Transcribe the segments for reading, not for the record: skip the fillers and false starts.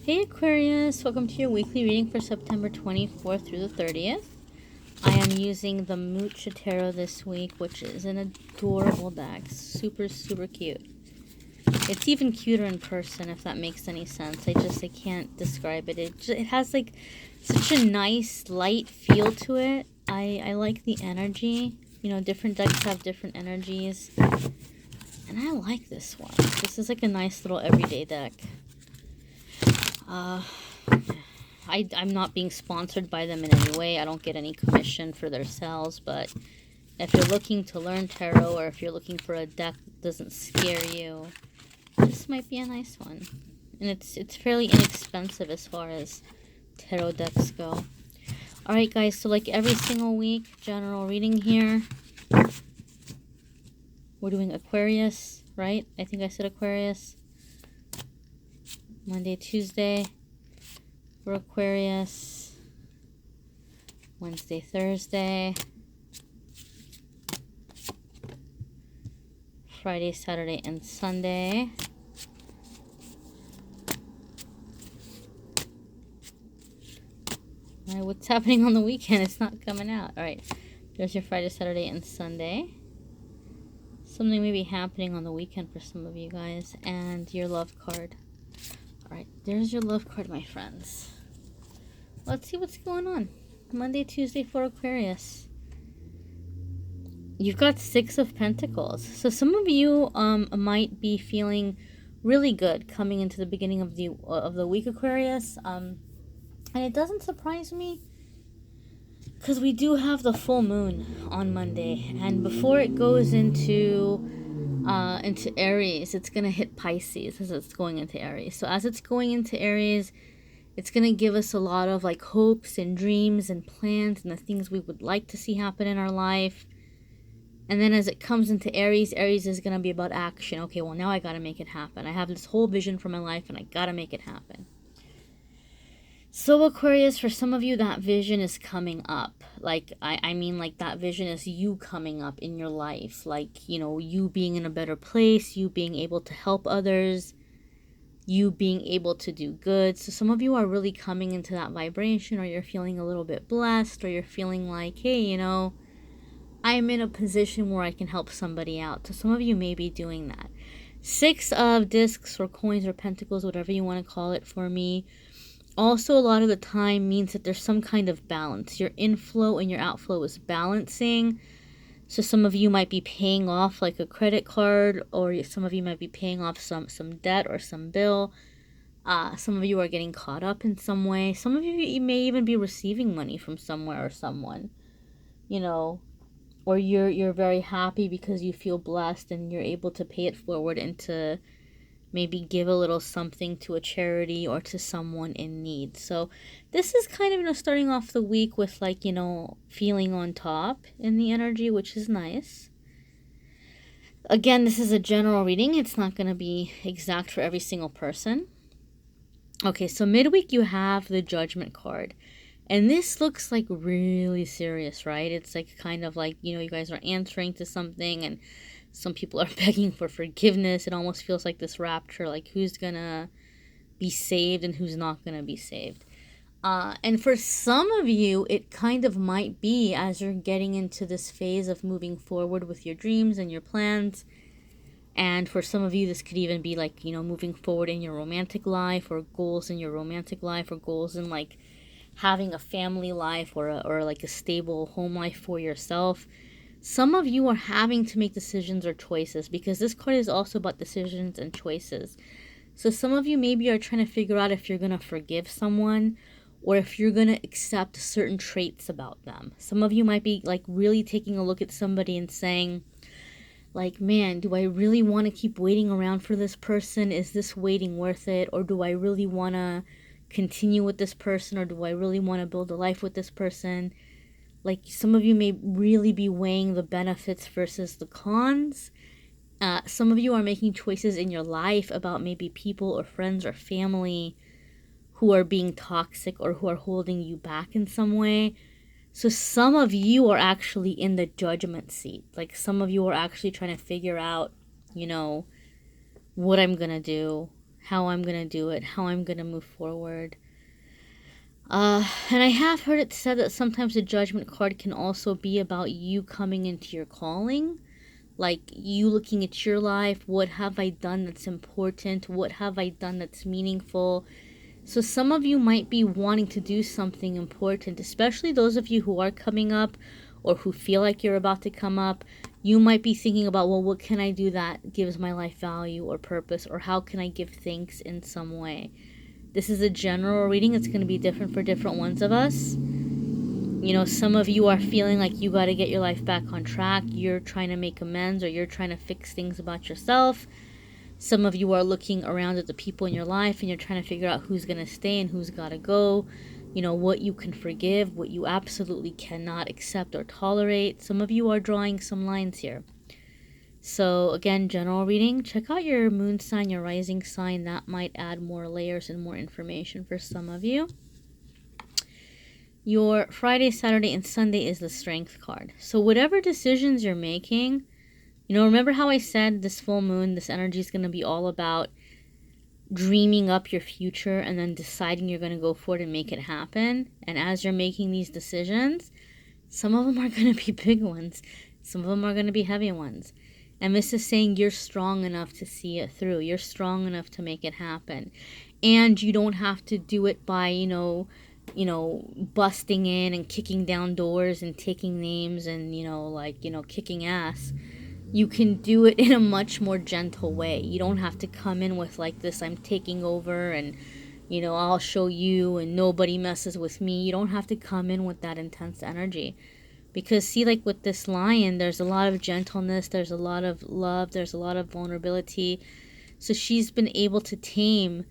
Hey Aquarius, welcome to your weekly reading for September 24th through the 30th. I am using the Mooch Tarot this week, which is an adorable deck. Super, super cute. It's even cuter in person, if that makes any sense. I can't describe it. It has like such a nice light feel to it. I like the energy. You know, different decks have different energies. And I like this one. This is like a nice little everyday deck. I'm not being sponsored by them in any way. I don't get any commission for their sales, but if you're looking to learn tarot or if you're looking for a deck that doesn't scare you, this might be a nice one. And it's fairly inexpensive as far as tarot decks go. Alright guys, so like every single week, general reading here. We're doing Aquarius, right? I think I said Aquarius. Monday, Tuesday for Aquarius. Wednesday, Thursday. Friday, Saturday, and Sunday. Alright, what's happening on the weekend? It's not coming out. Alright, there's your Friday, Saturday, and Sunday. Something may be happening on the weekend for some of you guys. And your love card. Alright, there's your love card, my friends. Let's see what's going on. Monday, Tuesday for Aquarius. You've got 6 of Pentacles. So some of you might be feeling really good coming into the beginning of the week, Aquarius. And it doesn't surprise me because we do have the full moon on Monday, and before it goes into Aries, it's gonna hit Pisces as it's going into Aries. So as it's going into Aries, it's gonna give us a lot of like hopes and dreams and plans and the things we would like to see happen in our life. And then as it comes into Aries, Aries is gonna be about action. Okay, well now I gotta make it happen. I have this whole vision for my life and I gotta make it happen. So Aquarius, for some of you, that vision is coming up. Like, I mean, like, that vision is you coming up in your life. Like, you know, you being in a better place, you being able to help others, you being able to do good. So some of you are really coming into that vibration, or you're feeling a little bit blessed, or you're feeling like, hey, you know, I'm in a position where I can help somebody out. So some of you may be doing that. 6 of discs or coins or pentacles, whatever you want to call it for me, also a lot of the time means that there's some kind of balance. Your inflow and your outflow is balancing. So some of you might be paying off like a credit card, or some of you might be paying off some debt or some bill. Some of you are getting caught up in some way. Some of you may even be receiving money from somewhere or someone, you know, or you're very happy because you feel blessed and you're able to pay it forward into maybe give a little something to a charity or to someone in need. So this is kind of, you know, starting off the week with like, you know, feeling on top in the energy, which is nice. Again, this is a general reading. It's not going to be exact for every single person. Okay, so midweek you have the Judgment card. And this looks like really serious, right? It's like kind of like, you know, you guys are answering to something and some people are begging for forgiveness. It almost feels like this rapture, like who's gonna be saved and who's not gonna be saved. And for some of you, it kind of might be as you're getting into this phase of moving forward with your dreams and your plans. And for some of you, this could even be like, you know, moving forward in your romantic life, or goals in your romantic life, or goals in like having a family life, or like a stable home life for yourself. Some of you are having to make decisions or choices, because this card is also about decisions and choices. So some of you maybe are trying to figure out if you're going to forgive someone, or if you're going to accept certain traits about them. Some of you might be like really taking a look at somebody and saying like, man, do I really want to keep waiting around for this person? Is this waiting worth it? Or do I really want to continue with this person? Or do I really want to build a life with this person? Like, some of you may really be weighing the benefits versus the cons. Some of you are making choices in your life about maybe people or friends or family who are being toxic or who are holding you back in some way. So some of you are actually in the judgment seat. Like, some of you are actually trying to figure out, you know, what I'm going to do, how I'm going to do it, how I'm going to move forward. And I have heard it said that sometimes the Judgment card can also be about you coming into your calling. Like you looking at your life. What have I done that's important? What have I done that's meaningful? So some of you might be wanting to do something important, especially those of you who are coming up or who feel like you're about to come up. You might be thinking about, well, what can I do that gives my life value or purpose, or how can I give thanks in some way? This is a general reading. It's going to be different for different ones of us. You know, some of you are feeling like you got to get your life back on track. You're trying to make amends, or you're trying to fix things about yourself. Some of you are looking around at the people in your life and you're trying to figure out who's going to stay and who's got to go. You know, what you can forgive, what you absolutely cannot accept or tolerate. Some of you are drawing some lines here. So again, general reading. Check out your moon sign, your rising sign. That might add more layers and more information for some of you. Your Friday, Saturday, and Sunday is the Strength card. So whatever decisions you're making, you know, remember how I said this full moon, this energy is going to be all about dreaming up your future and then deciding you're going to go for it and make it happen. And as you're making these decisions, some of them are going to be big ones. Some of them are going to be heavy ones. And this is saying you're strong enough to see it through. You're strong enough to make it happen. And you don't have to do it by, you know, busting in and kicking down doors and taking names and, kicking ass. You can do it in a much more gentle way. You don't have to come in with like this, I'm taking over and, I'll show you and nobody messes with me. You don't have to come in with that intense energy. Because see, like with this lion, there's a lot of gentleness, there's a lot of love, there's a lot of vulnerability. So she's been able to tame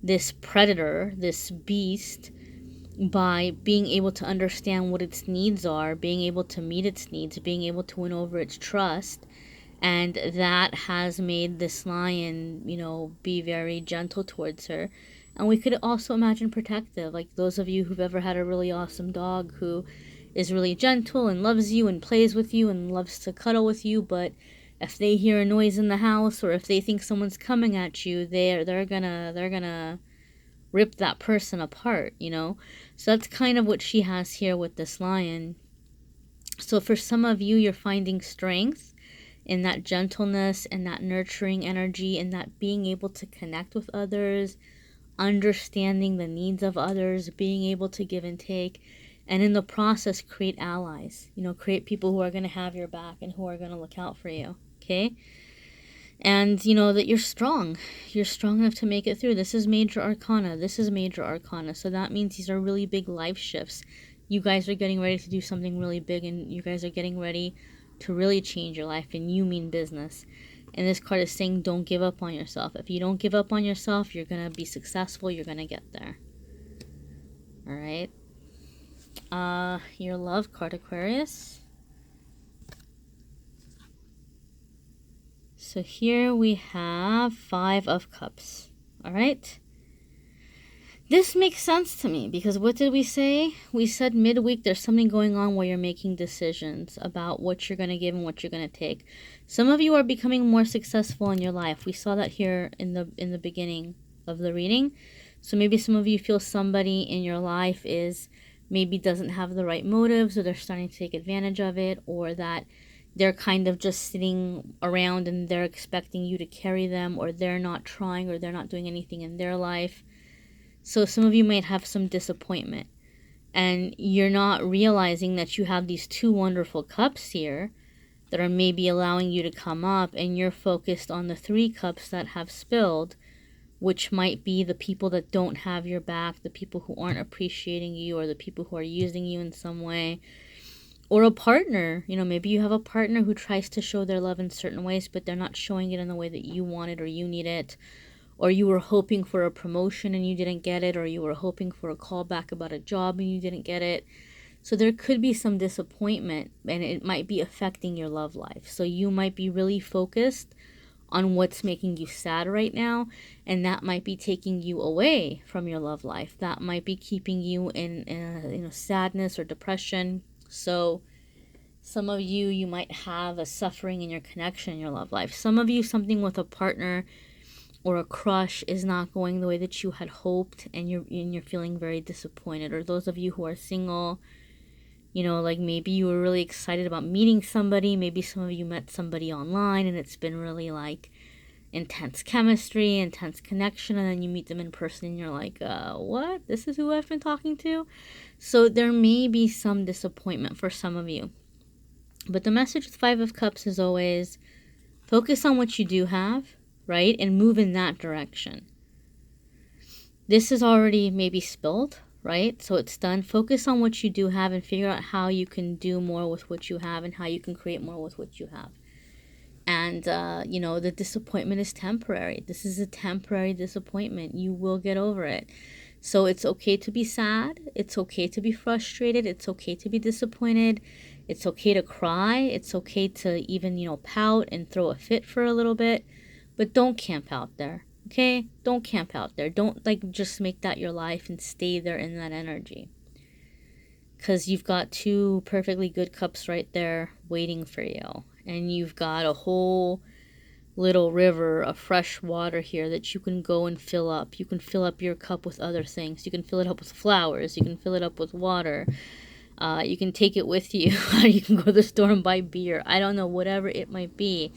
this predator, this beast, by being able to understand what its needs are, being able to meet its needs, being able to win over its trust. And that has made this lion, be very gentle towards her. And we could also imagine protective, like those of you who've ever had a really awesome dog who is really gentle and loves you and plays with you and loves to cuddle with you, but if they hear a noise in the house or if they think someone's coming at you, they're gonna rip that person apart, So that's kind of what she has here with this lion. So for some of you, you're finding strength in that gentleness and that nurturing energy and that being able to connect with others, understanding the needs of others, being able to give and take, and in the process create allies, create people who are going to have your back and who are going to look out for you, okay? And that you're strong enough to make it through. This is major arcana. So that means these are really big life shifts. You guys are getting ready to do something really big, and you guys are getting ready to really change your life, and you mean business. And this card is saying don't give up on yourself. If you don't give up on yourself, you're going to be successful. You're going to get there. All right. Your love card, Aquarius. So here we have 5 of Cups. All right. This makes sense to me because what did we say? We said midweek there's something going on where you're making decisions about what you're going to give and what you're going to take. Some of you are becoming more successful in your life. We saw that here in the beginning of the reading. So maybe some of you feel somebody in your life maybe doesn't have the right motives, or they're starting to take advantage of it, or that they're kind of just sitting around and they're expecting you to carry them, or they're not trying, or they're not doing anything in their life. So some of you might have some disappointment, and you're not realizing that you have these 2 wonderful cups here that are maybe allowing you to come up, and you're focused on the 3 cups that have spilled, which might be the people that don't have your back, the people who aren't appreciating you, or the people who are using you in some way. Or a partner, maybe you have a partner who tries to show their love in certain ways, but they're not showing it in the way that you want it or you need it. Or you were hoping for a promotion and you didn't get it, or you were hoping for a call back about a job and you didn't get it. So there could be some disappointment, and it might be affecting your love life. So you might be really focused on what's making you sad right now, and that might be taking you away from your love life. That might be keeping you in sadness or depression. So some of you might have a suffering in your connection in your love life. Some of you, something with a partner or a crush is not going the way that you had hoped, and you're feeling very disappointed. Or those of you who are single, you know, like maybe you were really excited about meeting somebody. Maybe some of you met somebody online and it's been really like intense chemistry, intense connection, and then you meet them in person and you're like, what? This is who I've been talking to? So there may be some disappointment for some of you. But the message with Five of Cups is always focus on what you do have, right? And move in that direction. This is already maybe spilled, right? So it's done. Focus on what you do have and figure out how you can do more with what you have and how you can create more with what you have. And, you know, the disappointment is temporary. This is a temporary disappointment. You will get over it. So it's okay to be sad. It's okay to be frustrated. It's okay to be disappointed. It's okay to cry. It's okay to even, you know, pout and throw a fit for a little bit. But don't camp out there, okay? Don't camp out there. Don't, like, just make that your life and stay there in that energy. Because you've got two perfectly good cups right there waiting for you. And you've got a whole little river of fresh water here that you can go and fill up. You can fill up your cup with other things. You can fill it up with flowers. You can fill it up with water. You can take it with you. You can go to the store and buy beer. I don't know, whatever it might be.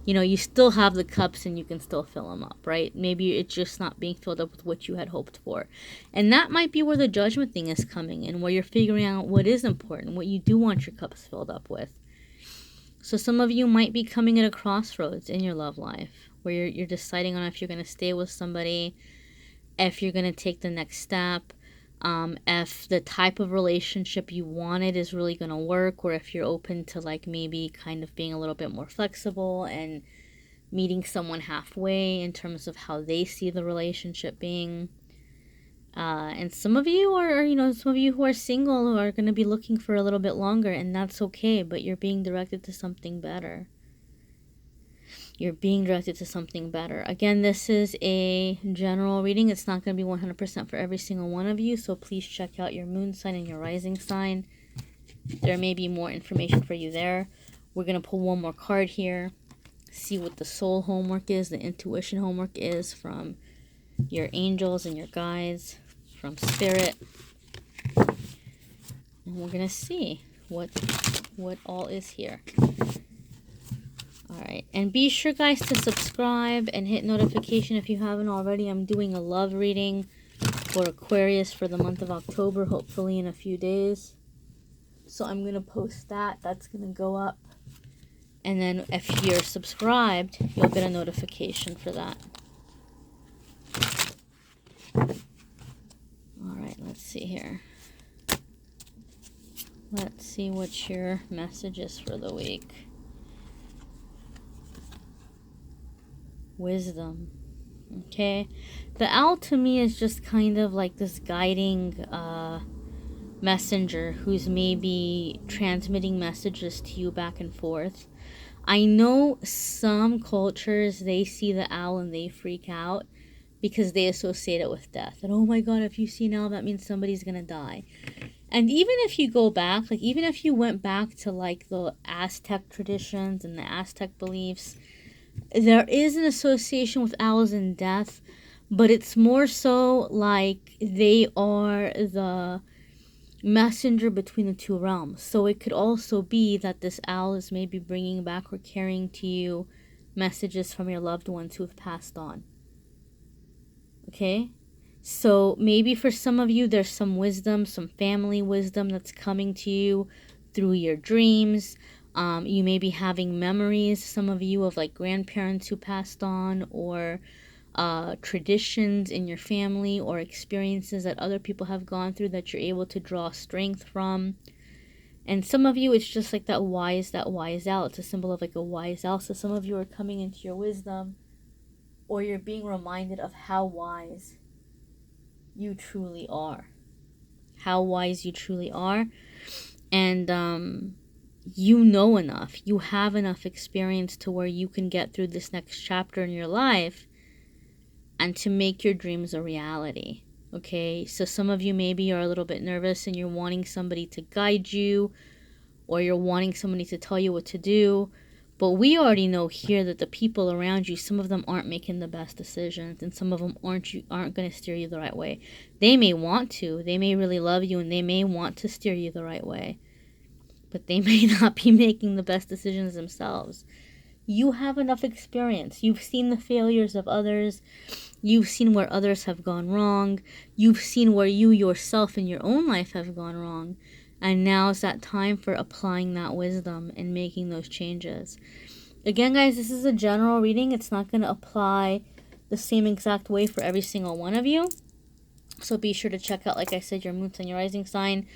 You know, you still have the cups and you can still fill them up, right? Maybe it's just not being filled up with what you had hoped for. And that might be where the judgment thing is coming in, where you're figuring out what is important, what you do want your cups filled up with. So some of you might be coming at a crossroads in your love life, where you're deciding on if you're going to stay with somebody, if you're going to take the next step, if the type of relationship you wanted is really going to work, or if you're open to like maybe kind of being a little bit more flexible and meeting someone halfway in terms of how they see the relationship being. And some of you are, you know, some of you who are single are going to be looking for a little bit longer, and that's okay, but you're being directed to something better. You're being directed to something better. Again, this is a general reading. It's not going to be 100% for every single one of you, so please check out your moon sign and your rising sign. There may be more information for you there. We're going to pull one more card here, see what the soul homework is, the intuition homework is from your angels and your guides, from spirit. And we're going to see what all is here. Alright, and be sure guys to subscribe and hit notification if you haven't already. I'm doing a love reading for Aquarius for the month of October, hopefully in a few days. So I'm going to post that. That's going to go up. And then if you're subscribed, you'll get a notification for that. Alright, let's see here. Let's see what your message is for the week. Wisdom. Okay. The owl to me is just kind of like this guiding messenger who's maybe transmitting messages to you back and forth. I know some cultures, they see the owl and they freak out because they associate it with death. And oh my God, if you see an owl, that means somebody's gonna die. And even if you go back, like even if you went back to like the Aztec traditions and the Aztec beliefs, there is an association with owls and death, but it's more so like they are the messenger between the two realms. So it could also be that this owl is maybe bringing back or carrying to you messages from your loved ones who have passed on. Okay? So maybe for some of you, there's some wisdom, some family wisdom that's coming to you through your dreams. You may be having memories, some of you, of like grandparents who passed on, or traditions in your family, or experiences that other people have gone through that you're able to draw strength from. And some of you, it's just like that wise owl. It's a symbol of like a wise owl. So some of you are coming into your wisdom, or you're being reminded of how wise you truly are. How wise you truly are. And you know enough. You have enough experience to where you can get through this next chapter in your life and to make your dreams a reality. Okay? So some of you maybe are a little bit nervous and you're wanting somebody to guide you, or you're wanting somebody to tell you what to do. But we already know here that the people around you, some of them aren't making the best decisions, and some of them aren't going to steer you the right way. They may want to. They may really love you, and they may want to steer you the right way. But they may not be making the best decisions themselves. You have enough experience. You've seen the failures of others. You've seen where others have gone wrong. You've seen where you yourself in your own life have gone wrong. And now's that time for applying that wisdom and making those changes. Again, guys, this is a general reading. It's not going to apply the same exact way for every single one of you. So be sure to check out, like I said, your moon sign, your rising sign.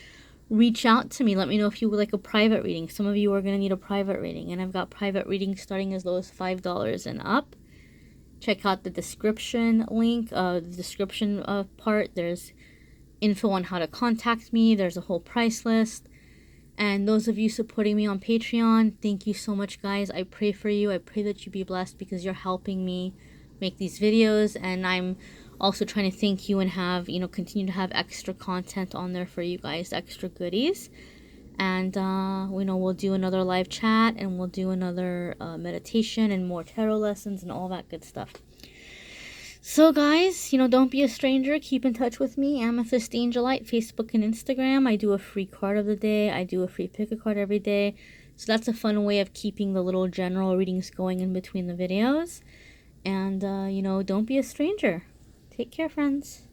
Reach out to me. Let me know if you would like a private reading. Some of you are going to need a private reading. And I've got private readings starting as low as $5 and up. Check out the description link, the description part. There's info on how to contact me. There's a whole price list. And those of you supporting me on Patreon, thank you so much, guys. I pray for you. I pray that you be blessed because you're helping me make these videos. And I'm also trying to thank you and have, continue to have extra content on there for you guys, extra goodies. And, we'll do another live chat, and we'll do another meditation and more tarot lessons and all that good stuff. So, guys, don't be a stranger. Keep in touch with me, AmethystAngelLight, Facebook and Instagram. I do a free card of the day. I do a free pick a card every day. So that's a fun way of keeping the little general readings going in between the videos. And, don't be a stranger. Take care, friends.